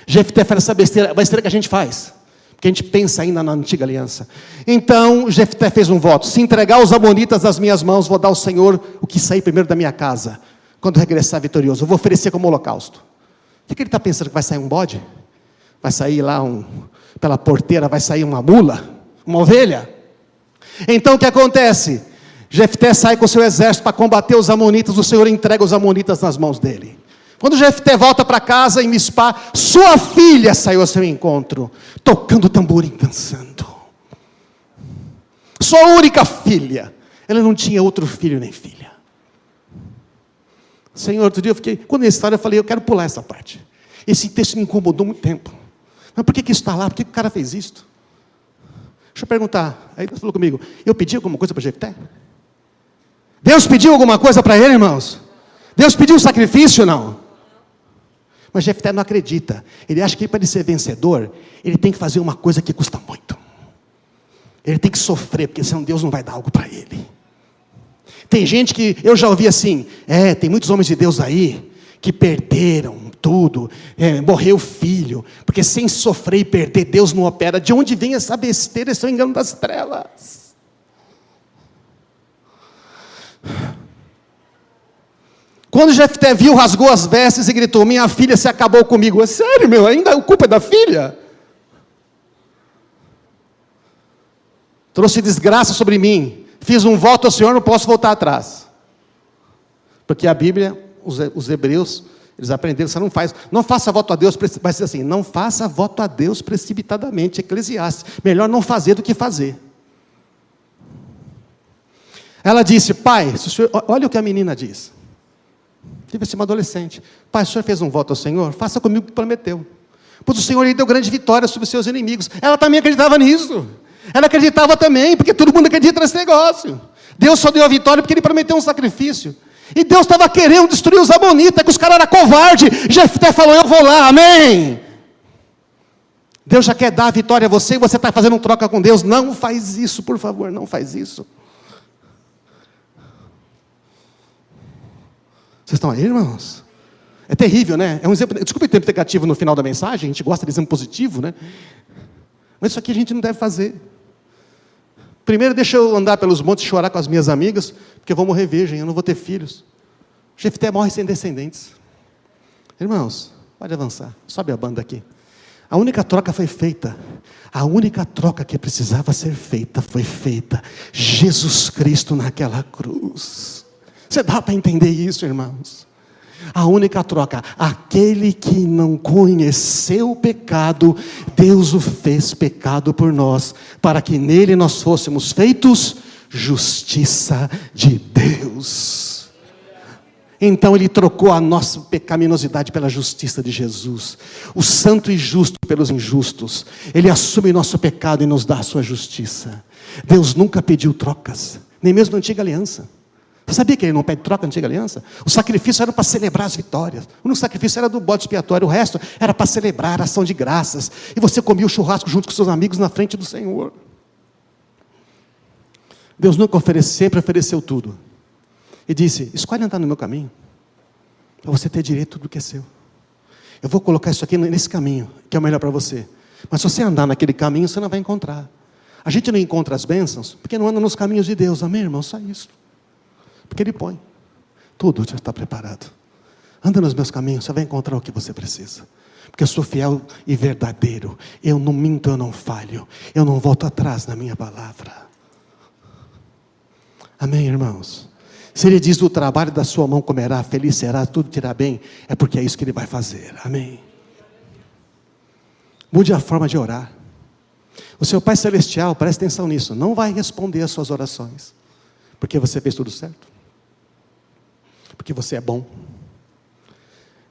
Jefté faz essa besteira que a gente faz, porque a gente pensa ainda na antiga aliança. Então Jefté fez um voto: se entregar os amonitas nas minhas mãos, vou dar ao Senhor o que sair primeiro da minha casa. Quando regressar vitorioso, eu vou oferecer como holocausto. O que ele está pensando? Que vai sair um bode? Vai sair lá pela porteira, vai sair uma mula? Uma ovelha? Então o que acontece? Jefté sai com o seu exército para combater os amonitas, o Senhor entrega os amonitas nas mãos dele. Quando Jefté volta para casa em Mispá, sua filha saiu ao seu encontro, tocando tamborim, dançando. Sua única filha. Ela não tinha outro filho nem filha. Senhor, outro dia quando essa história eu falei, eu quero pular essa parte. Esse texto me incomodou muito tempo. Mas por que isso está lá? Por que o cara fez isso? Deixa eu perguntar. Aí Deus falou comigo, eu pedi alguma coisa para Jefté? Deus pediu alguma coisa para ele, irmãos? Deus pediu um sacrifício, não? Mas Jefté não acredita. Ele acha que para ele ser vencedor, ele tem que fazer uma coisa que custa muito. Ele tem que sofrer, porque senão Deus não vai dar algo para ele. Tem gente que, eu já ouvi assim, tem muitos homens de Deus aí, que perderam tudo, morreu o filho, porque sem sofrer e perder, Deus não opera. De onde vem essa besteira, esse engano das trevas? Quando Jefté viu, rasgou as vestes e gritou, minha filha se acabou comigo. É sério, meu, ainda a culpa é da filha? Trouxe desgraça sobre mim, fiz um voto ao Senhor, não posso voltar atrás. Porque a Bíblia, os hebreus, eles aprenderam, você não faça voto a Deus, vai ser assim, não faça voto a Deus precipitadamente, Eclesiastes, melhor não fazer do que fazer. Ela disse, pai, olha o que a menina diz, deve ser uma adolescente, pai, o senhor fez um voto ao Senhor, faça comigo o que prometeu, pois o Senhor lhe deu grande vitória sobre os seus inimigos. Ela também acreditava nisso, ela acreditava também, porque todo mundo acredita nesse negócio. Deus só deu a vitória porque Ele prometeu um sacrifício, e Deus estava querendo destruir os amonitas, que os caras eram covardes. Jefté falou, eu vou lá, amém. Deus já quer dar a vitória a você, e você está fazendo troca com Deus. Não faz isso, por favor, não faz isso. Vocês estão aí, irmãos? É terrível, né? É um exemplo, desculpa o tempo negativo no final da mensagem, a gente gosta de exemplo positivo, né? Mas isso aqui a gente não deve fazer. Primeiro deixa eu andar pelos montes e chorar com as minhas amigas, porque eu vou morrer virgem, eu não vou ter filhos. Jefté morre sem descendentes. Irmãos, pode avançar, sobe a banda aqui. A única troca foi feita. A única troca que precisava ser feita foi feita. Jesus Cristo naquela cruz. Você dá para entender isso, irmãos? A única troca, aquele que não conheceu o pecado, Deus o fez pecado por nós, para que nele nós fôssemos feitos justiça de Deus. Então Ele trocou a nossa pecaminosidade pela justiça de Jesus, o santo e justo pelos injustos. Ele assume nosso pecado e nos dá a sua justiça. Deus nunca pediu trocas, nem mesmo na antiga aliança. Você sabia que Ele não pede troca na antiga aliança? O sacrifício era para celebrar as vitórias. O único sacrifício era do bode expiatório, o resto era para celebrar a ação de graças. E você comia o churrasco junto com seus amigos na frente do Senhor. Deus nunca ofereceu, sempre ofereceu tudo. E disse, escolhe andar no meu caminho, para você ter direito a tudo que é seu. Eu vou colocar isso aqui nesse caminho, que é o melhor para você. Mas se você andar naquele caminho, você não vai encontrar. A gente não encontra as bênçãos, porque não anda nos caminhos de Deus. Amém, irmão? Só isso. Porque Ele põe. Tudo já está preparado. Anda nos meus caminhos, você vai encontrar o que você precisa. Porque eu sou fiel e verdadeiro. Eu não minto, eu não falho. Eu não volto atrás na minha palavra. Amém, irmãos? Se Ele diz, do trabalho da sua mão comerá, feliz será, tudo te irá bem, é porque é isso que Ele vai fazer. Amém? Mude a forma de orar. O seu Pai Celestial, preste atenção nisso, não vai responder às suas orações. Porque você fez tudo certo. Porque você é bom.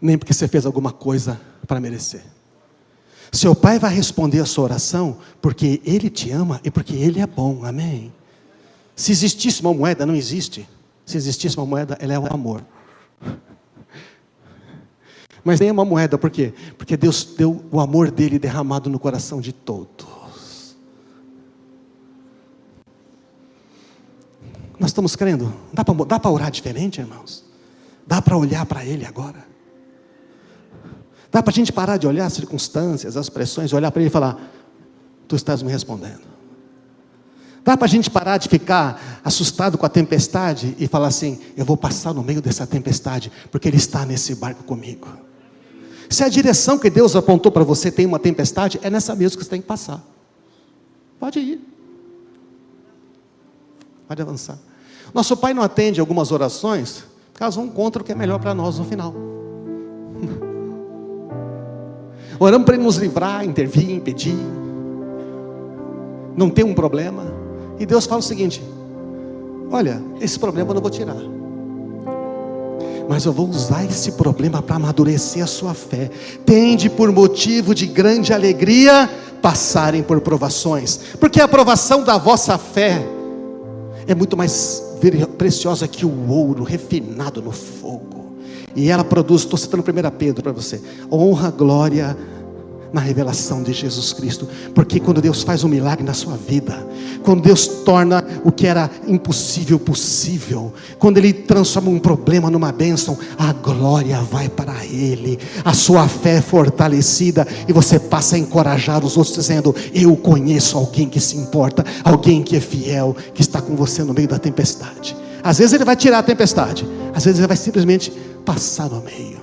Nem porque você fez alguma coisa para merecer. Seu pai vai responder a sua oração porque Ele te ama e porque Ele é bom, amém? Se existisse uma moeda, não existe. Se existisse uma moeda, ela é o amor. Mas nem é uma moeda, por quê? Porque Deus deu o amor dele derramado no coração de todos. Nós estamos crendo? Dá para orar diferente, irmãos? Dá para olhar para Ele agora? Dá para a gente parar de olhar as circunstâncias, as pressões, olhar para Ele e falar: Tu estás me respondendo. Dá para a gente parar de ficar assustado com a tempestade e falar assim: eu vou passar no meio dessa tempestade, porque Ele está nesse barco comigo. Se a direção que Deus apontou para você tem uma tempestade, é nessa mesmo que você tem que passar. Pode ir. Pode avançar. Nosso Pai não atende algumas orações, caso um encontre o que é melhor para nós no final. Oramos para Ele nos livrar, intervir, impedir, não ter um problema. E Deus fala o seguinte: olha, esse problema eu não vou tirar, mas eu vou usar esse problema para amadurecer a sua fé. Tende por motivo de grande alegria passarem por provações, porque a provação da vossa fé é muito mais preciosa que o ouro refinado no fogo. E ela produz, estou citando 1 Pedro para você, honra, glória na revelação de Jesus Cristo. Porque quando Deus faz um milagre na sua vida, quando Deus torna o que era impossível possível, quando Ele transforma um problema numa bênção, a glória vai para Ele, a sua fé é fortalecida, e você passa a encorajar os outros dizendo: eu conheço alguém que se importa, alguém que é fiel, que está com você no meio da tempestade. Às vezes Ele vai tirar a tempestade, às vezes Ele vai simplesmente passar no meio.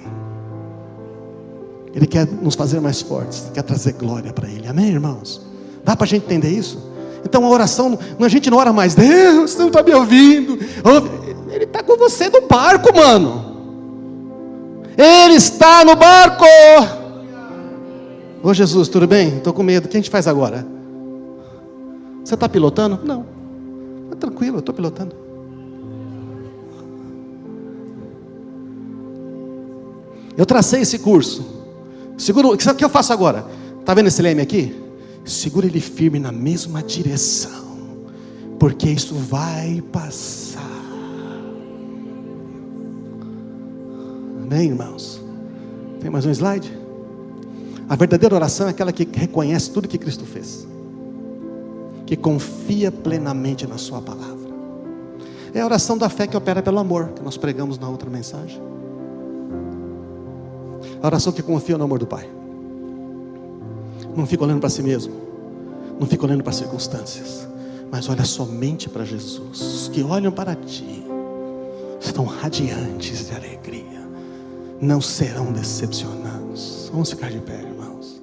Ele quer nos fazer mais fortes, quer trazer glória para Ele, amém, irmãos? Dá para a gente entender isso? Então a oração, a gente não ora mais: Deus, você não está me ouvindo. Ele está com você no barco, mano. Ele está no barco. Ô Jesus, tudo bem? Estou com medo, o que a gente faz agora? Você está pilotando? Não, tá tranquilo, eu estou pilotando. Eu tracei esse curso. Segura, o que eu faço agora? Está vendo esse leme aqui? Segura ele firme na mesma direção, porque isso vai passar. Amém, irmãos? Tem mais um slide? A verdadeira oração é aquela que reconhece tudo que Cristo fez, que confia plenamente na sua palavra. É a oração da fé que opera pelo amor, que nós pregamos na outra mensagem. A oração que confia no amor do Pai. Não fica olhando para si mesmo, não fica olhando para as circunstâncias, mas olha somente para Jesus. Os que olham para ti estão radiantes de alegria, não serão decepcionados. Vamos ficar de pé, irmãos.